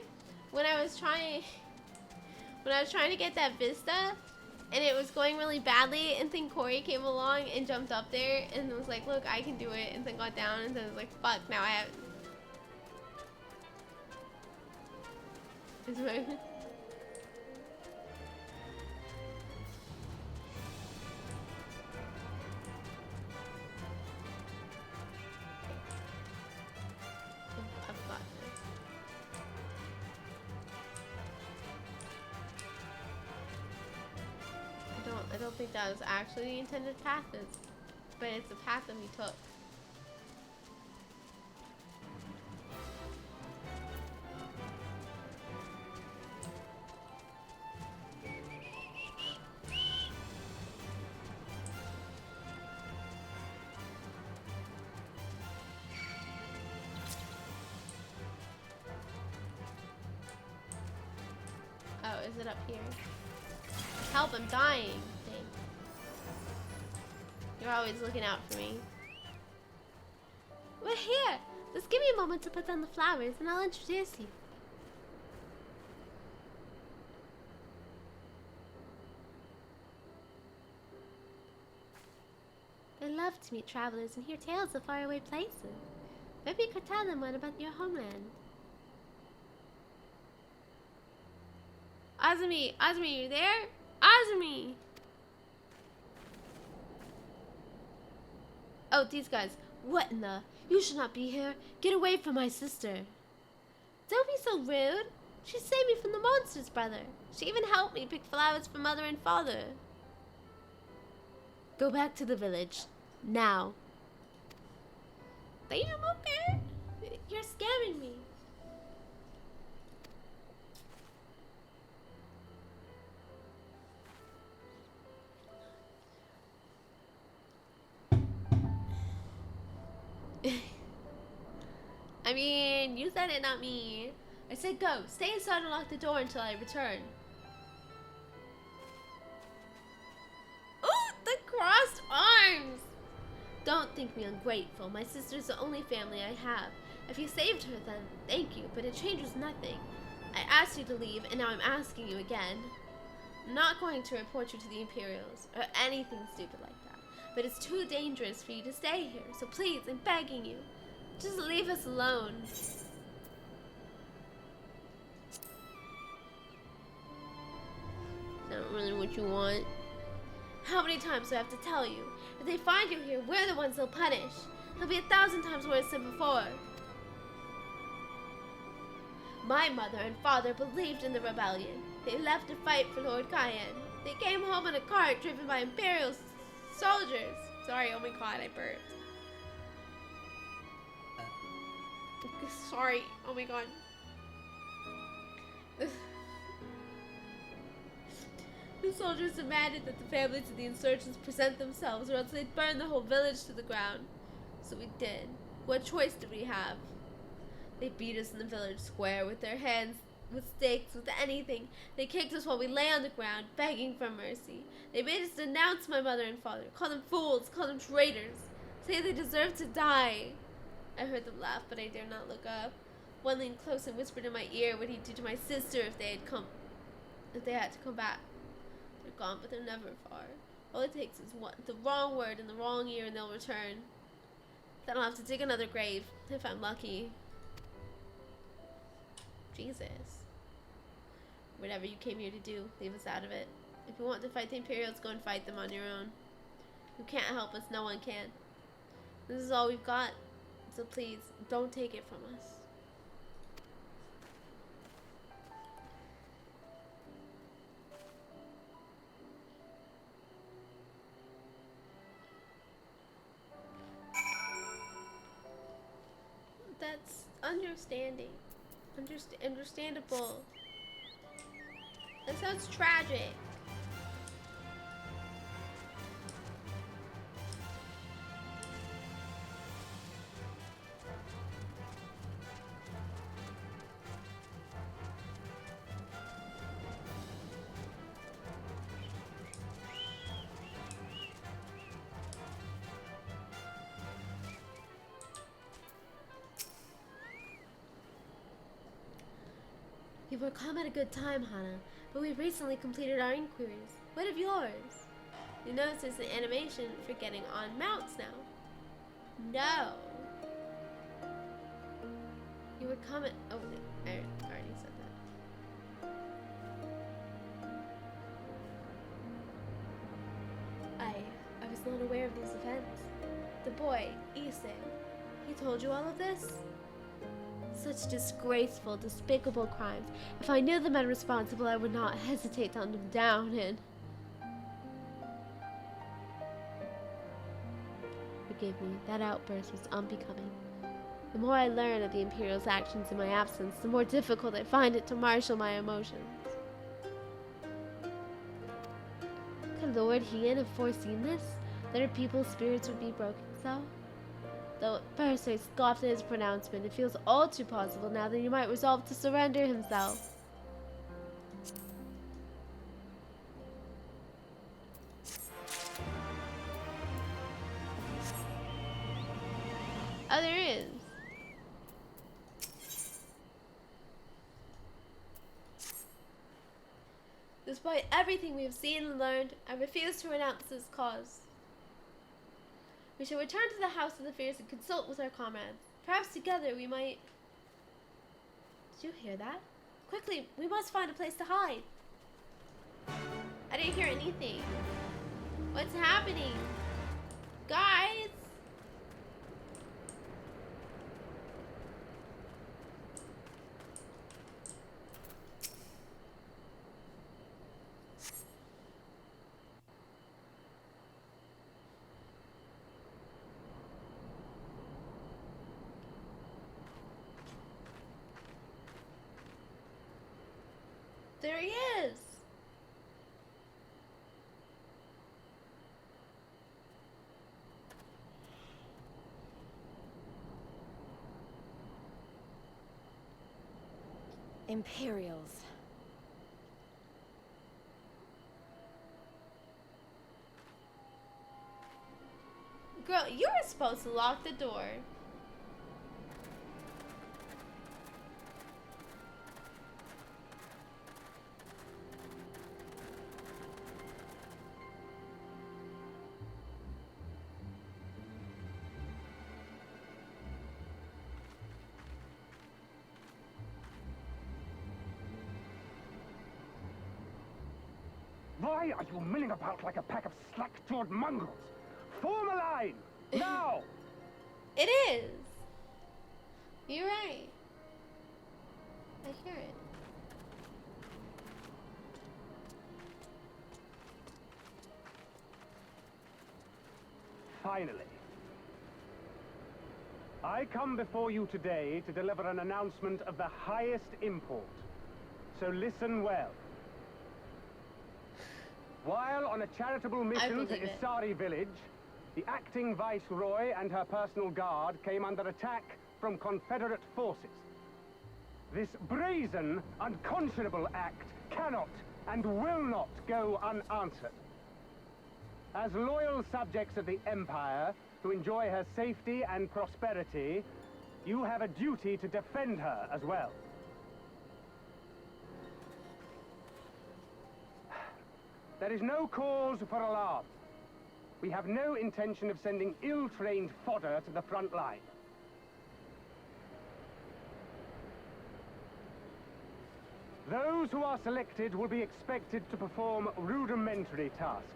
A: when I was trying to get that vista and it was going really badly, and then Corey came along and jumped up there and was like, look, I can do it, and then got down and then was like, fuck, now I have Is my I don't think that was actually the intended path, but it's the path that we took. Oh, is it up here? Help, I'm dying. Dang. You're always looking out for me. We're here! Just give me a moment to put down the flowers and I'll introduce you. They love to meet travelers and hear tales of faraway places. Maybe you could tell them one about your homeland. Azumi, Azumi, you there? Azumi! Oh, these guys. What in the? You should not be here. Get away from my sister. Don't be so rude. She saved me from the monsters, brother. She even helped me pick flowers for mother and father. Go back to the village. Now. Damn, okay. You're scamming me. I mean, you said it, not me. I said go. Stay inside and lock the door until I return. Ooh, the crossed arms! Don't think me ungrateful. My sister's the only family I have. If you saved her, then thank you, but it changes nothing. I asked you to leave, and now I'm asking you again. I'm not going to report you to the Imperials, or anything stupid like that. But it's too dangerous for you to stay here, so please, I'm begging you. Just leave us alone. Not really what you want. How many times do I have to tell you? If they find you here, we're the ones they'll punish. It'll be 1,000 times worse than before. My mother and father believed in the rebellion. They left to fight for Lord Cayenne. They came home in a cart driven by Imperial soldiers. Sorry, oh my god, I burped. Sorry, oh my god. The soldiers demanded that the families of the insurgents present themselves, or else they'd burn the whole village to the ground. So we did. What choice did we have? They beat us in the village square with their hands, with stakes, with anything. They kicked us while we lay on the ground, begging for mercy. They made us denounce my mother and father, call them fools, call them traitors, say they deserve to die. I heard them laugh, but I dare not look up. One leaned close and whispered in my ear what he'd do to my sister if they had to come back. They're gone, but they're never far. All it takes is the wrong word in the wrong ear and they'll return. Then I'll have to dig another grave, if I'm lucky. Jesus. Whatever you came here to do, leave us out of it. If you want to fight the Imperials, go and fight them on your own. You can't help us, no one can. This is all we've got, so please, don't take it from us. That's understanding. Understandable. That sounds tragic. You were come at a good time, Hana, but we've recently completed our inquiries. What of yours? You notice there's an animation for getting on mounts now. No. You were come at... Oh, I already said that. I was not aware of these events. The boy, Issei, he told you all of this? Such disgraceful, despicable crimes. If I knew the men responsible, I would not hesitate to hunt them down and... Forgive me, that outburst was unbecoming. The more I learn of the Imperial's actions in my absence, the more difficult I find it to marshal my emotions. Could Lord Hien have foreseen this? That her people's spirits would be broken so? Though at first I scoffed at his pronouncement, it feels all too possible now that he might resolve to surrender himself. Oh, there is. Despite everything we have seen and learned, I refuse to renounce this cause. We shall return to the House of the Fierce and consult with our comrades. Perhaps together we might... Did you hear that? Quickly, we must find a place to hide. I didn't hear anything. What's happening? Guys! There he is.
B: Imperials.
A: Girl, you were supposed to lock the door.
G: Why are you milling about like a pack of slack-jawed mongrels? Form a line! Now!
A: It is. You're right. I hear it.
G: Finally. I come before you today to deliver an announcement of the highest import. So listen well. While on a charitable mission to Isari village, the acting viceroy and her personal guard came under attack from Confederate forces. This brazen, unconscionable act cannot and will not go unanswered. As loyal subjects of the Empire, to enjoy her safety and prosperity, you have a duty to defend her as well. There is no cause for alarm. We have no intention of sending ill-trained fodder to the front line. Those who are selected will be expected to perform rudimentary tasks,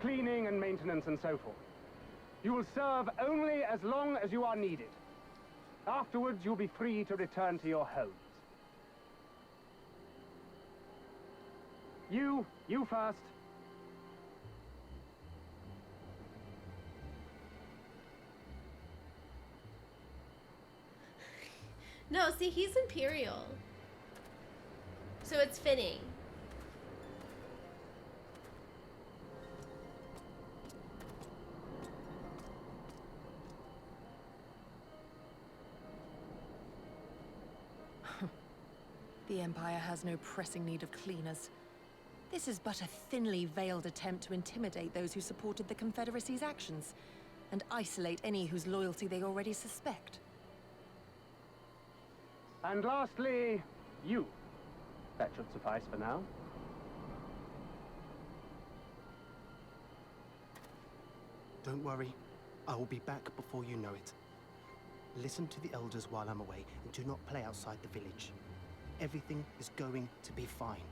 G: cleaning and maintenance and so forth. You will serve only as long as you are needed. Afterwards, you'll be free to return to your homes. You first.
A: No, see, he's Imperial. So it's fitting.
D: The Empire has no pressing need of cleaners. This is but a thinly veiled attempt to intimidate those who supported the Confederacy's actions, and isolate any whose loyalty they already suspect.
G: And lastly, you. That should suffice for now.
H: Don't worry. I will be back before you know it. Listen to the elders while I'm away, and do not play outside the village. Everything is going to be fine.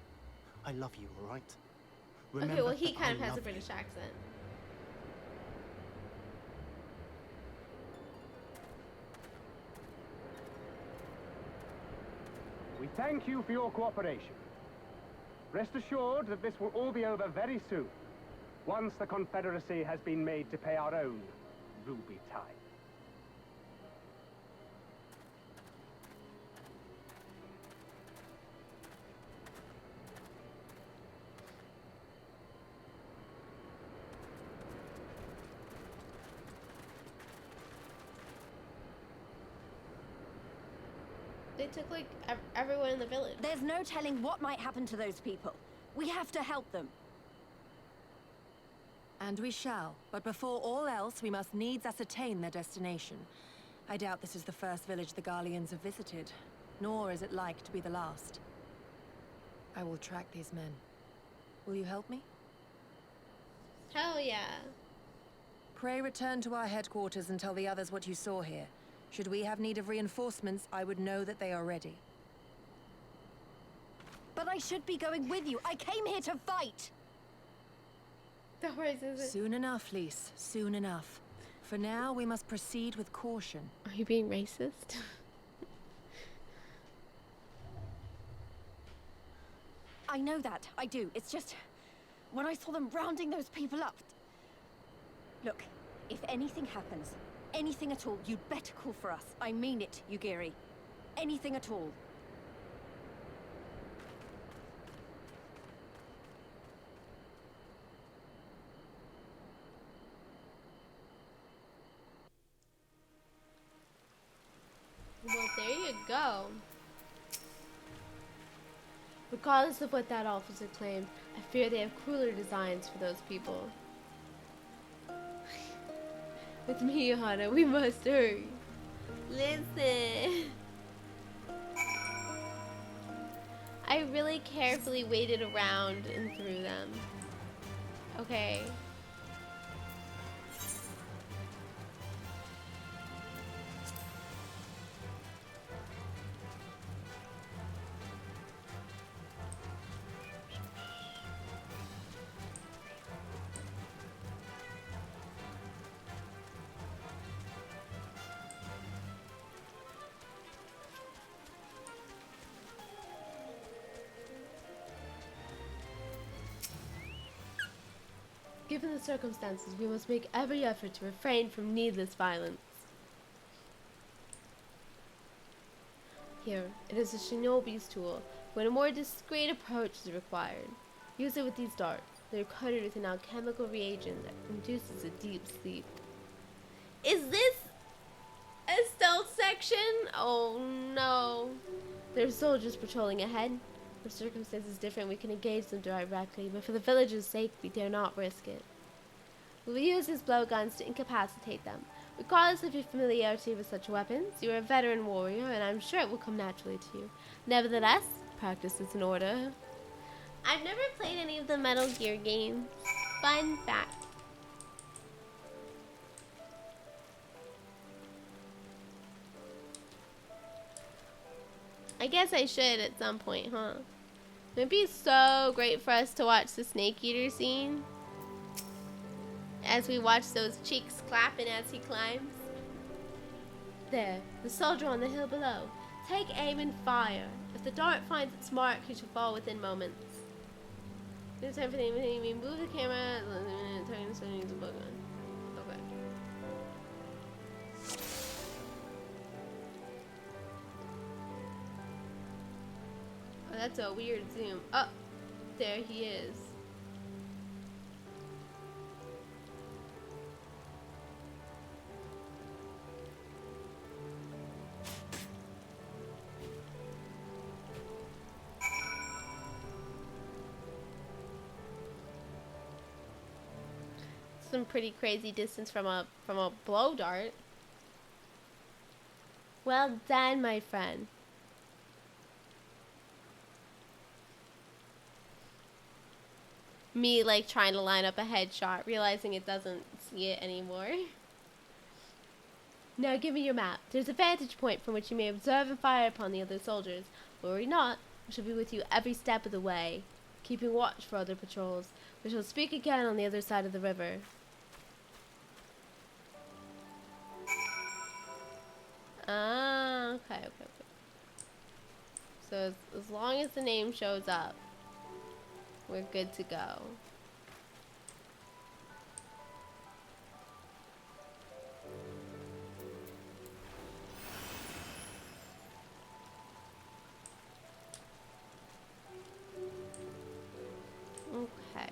H: I love you, all right? Remember
A: okay, well, he
H: that
A: kind of
H: I
A: has a
H: love
A: British
H: you.
A: accent.
G: We thank you for your cooperation. Rest assured that this will all be over very soon, once the Confederacy has been made to pay our own ruby tithe.
A: They took, like, everyone in the village.
B: There's no telling what might happen to those people. We have to help them.
D: And we shall. But before all else, we must needs ascertain their destination. I doubt this is the first village the Garleans have visited, nor is it like to be the last. I will track these men. Will you help me?
A: Hell yeah.
D: Pray return to our headquarters and tell the others what you saw here. Should we have need of reinforcements, I would know that they are ready.
B: But I should be going with you. I came here to fight!
A: Don't worry, Susan.
D: Soon enough, Lise. Soon enough. For now, we must proceed with caution.
A: Are you being racist?
B: I know that. I do. It's just... when I saw them rounding those people up... Look, if anything happens, anything at all, you'd better call for us. I mean it, Yugiri. Anything at all.
A: Well, there you go. Regardless of what that officer claimed, I fear they have crueler designs for those people. With me, Hana, we must hurry. Listen. I really carefully waited around and threw them. Okay. Given the circumstances, we must make every effort to refrain from needless violence. Here, it is a shinobi's tool, when a more discreet approach is required. Use it with these darts. They are coated with an alchemical reagent that induces a deep sleep. Is this a stealth section? Oh no. There are soldiers patrolling ahead. For circumstances different, we can engage them directly, but for the villagers' sake, we dare not risk it. We will use these blowguns to incapacitate them. Regardless of your familiarity with such weapons, you are a veteran warrior, and I'm sure it will come naturally to you. Nevertheless, practice is in order. I've never played any of the Metal Gear games. Fun fact. I guess I should at some point, huh? It'd be so great for us to watch the Snake Eater scene. As we watch those cheeks clapping as he climbs. There, the soldier on the hill below. Take aim and fire. If the dart finds its mark, he shall fall within moments. This time for the aim, move the camera, turn the sun, use a bug on. Okay. Oh, that's a weird zoom. Oh, there he is. Some pretty crazy distance from a blow dart. Well done, my friend. Me like trying to line up a headshot, realizing it doesn't see it anymore. Now give me your map. There's a vantage point from which you may observe and fire upon the other soldiers. Worry not, we shall be with you every step of the way, keeping watch for other patrols. We shall speak again on the other side of the river. Ah, okay. So as long as the name shows up, we're good to go. Okay.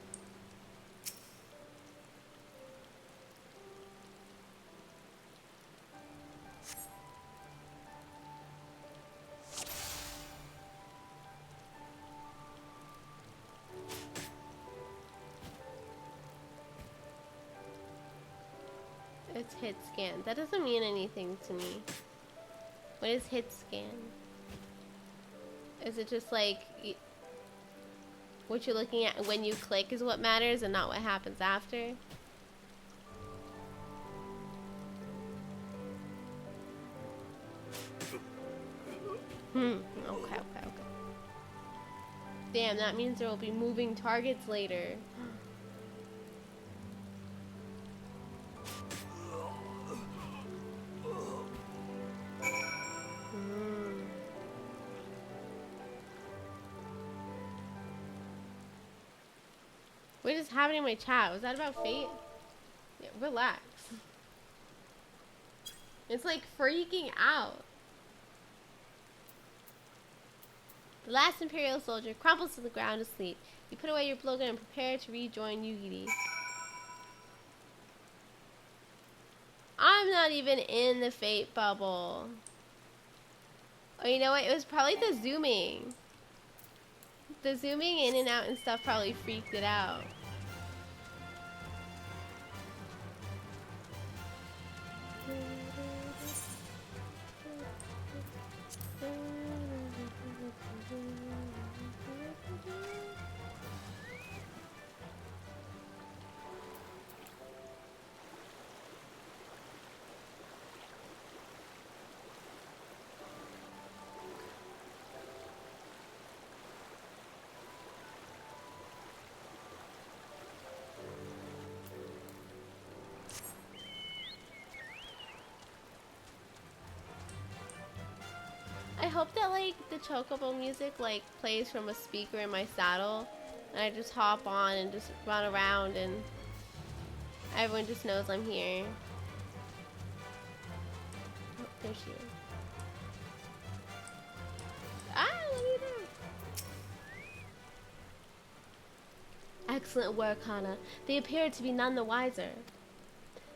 A: It's hit scan. That doesn't mean anything to me. What is hit scan? Is it just like what you're looking at when you click is what matters and not what happens after? Okay. Damn, that means there will be moving targets later. What is happening in my chat? Was that about fate? Yeah, relax. It's like freaking out. The last Imperial soldier crumples to the ground asleep. You put away your blowgun and prepare to rejoin Yugiri. I'm not even in the fate bubble. Oh, you know what? It was probably the zooming. The zooming in and out and stuff probably freaked it out. I hope that like the chocobo music like plays from a speaker in my saddle and I just hop on and just run around and everyone just knows I'm here. Oh, there she is. Ah, let me down. Excellent work, Hana. They appeared to be none the wiser.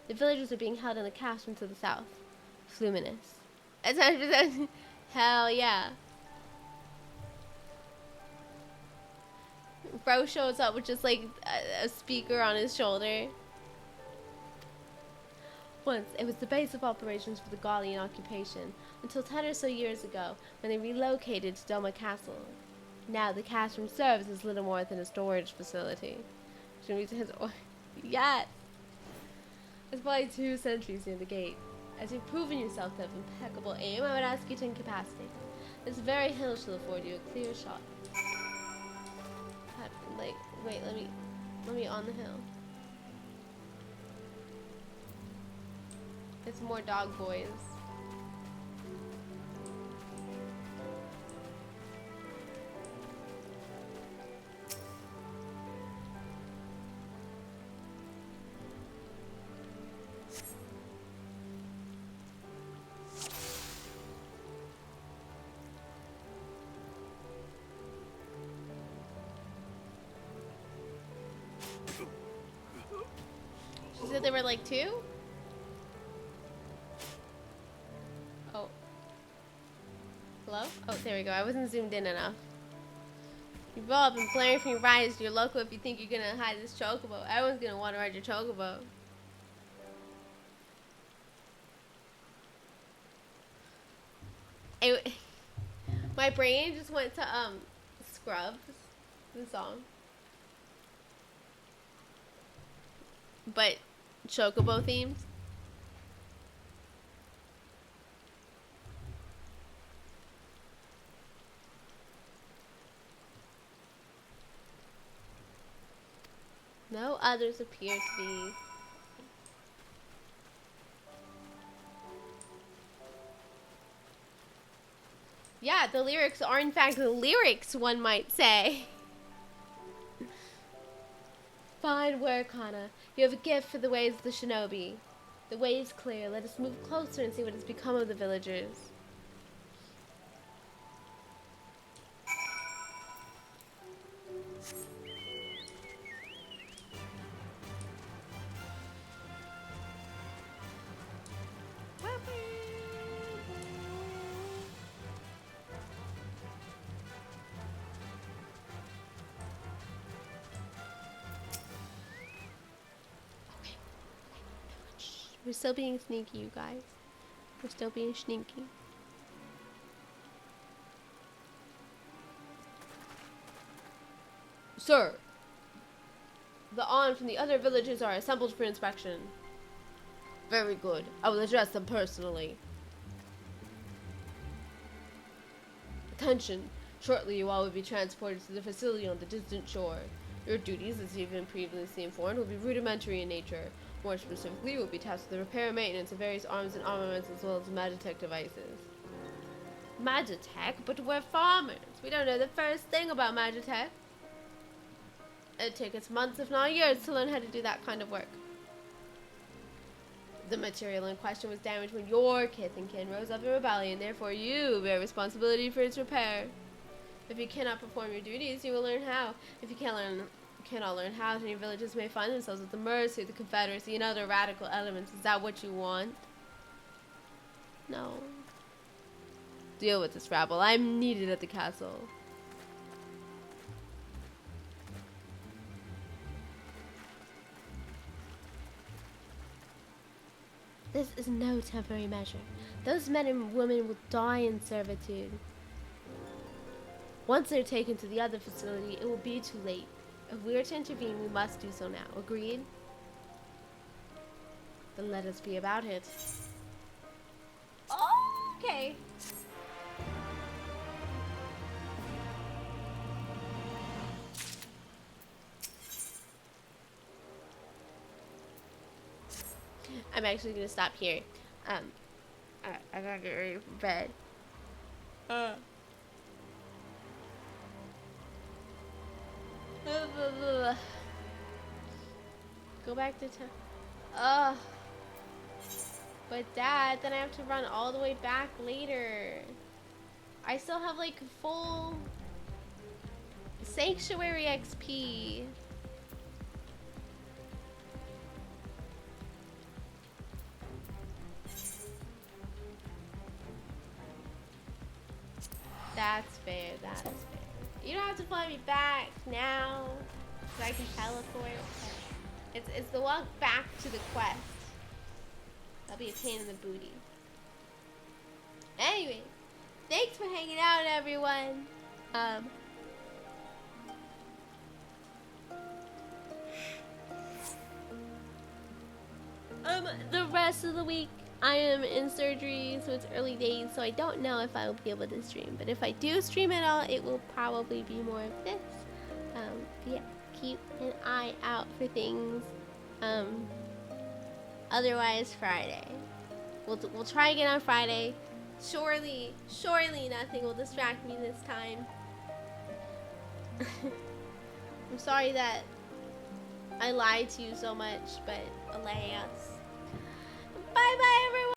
A: The villagers are being held in the castrum to the south. Fluminous. Hell yeah. Bro shows up with just like a speaker on his shoulder. Once, it was the base of operations for the Gallian occupation, until 10 or so years ago, when they relocated to Doma Castle. Now, the castrum serves as little more than a storage facility. Yes! It's probably 2 sentries near the gate. As you've proven yourself to have impeccable aim, I would ask you to incapacitate. This very hill shall afford you a clear shot. Like, wait, let me on the hill. It's more dog boys. She said there were like 2? Oh. Hello? Oh, there we go. I wasn't zoomed in enough. You've all been blaring from your riders to your local if you think you're gonna hide this chocobo. Everyone's gonna want to ride your chocobo. My brain just went to Scrubs, the song. But chocobo themed. No others appear to be. Yeah, the lyrics are in fact the lyrics, one might say. Fine work, Hana. You have a gift for the ways of the shinobi. The way is clear. Let us move closer and see what has become of the villagers. We're still being sneaky, you guys. We're still being sneaky. Sir, the on from the other villages are assembled for inspection. Very good. I will address them personally. Attention. Shortly you all will be transported to the facility on the distant shore. Your duties, as you've been previously informed, will be rudimentary in nature. More specifically, you will be tasked with the repair and maintenance of various arms and armaments as well as Magitech devices. Magitech? But we're farmers. We don't know the first thing about Magitech. It'd take us months, if not years, to learn how to do that kind of work. The material in question was damaged when your kith and kin rose up in rebellion. Therefore, you bear responsibility for its repair. If you cannot perform your duties, you will learn how. If you cannot learn how, then your villages may find themselves at the mercy of the Confederacy and other radical elements. Is that what you want? No. deal with this rabble. I'm needed at the castle. This is no temporary measure. Those men and women will die in servitude. Once they're taken to the other facility, it will be too late. If we are to intervene, we must do so now. Agreed? Then let us be about it. Oh, okay. I'm actually gonna stop here. I gotta get ready for bed. Go back to town. But Dad, then I have to run all the way back later. I still have like full Sanctuary XP. That's fair, that's fair. You don't have to fly me back now, so I can teleport. It's the walk back to the quest. That'll be a pain in the booty. Anyway, thanks for hanging out, everyone. The rest of the week, I am in surgery, so it's early days, so I don't know if I will be able to stream. But if I do stream at all, it will probably be more of this. Yeah, keep an eye out for things. Otherwise, Friday. We'll try again on Friday. Surely nothing will distract me this time. I'm sorry that I lied to you so much, but alas. Bye bye, everyone.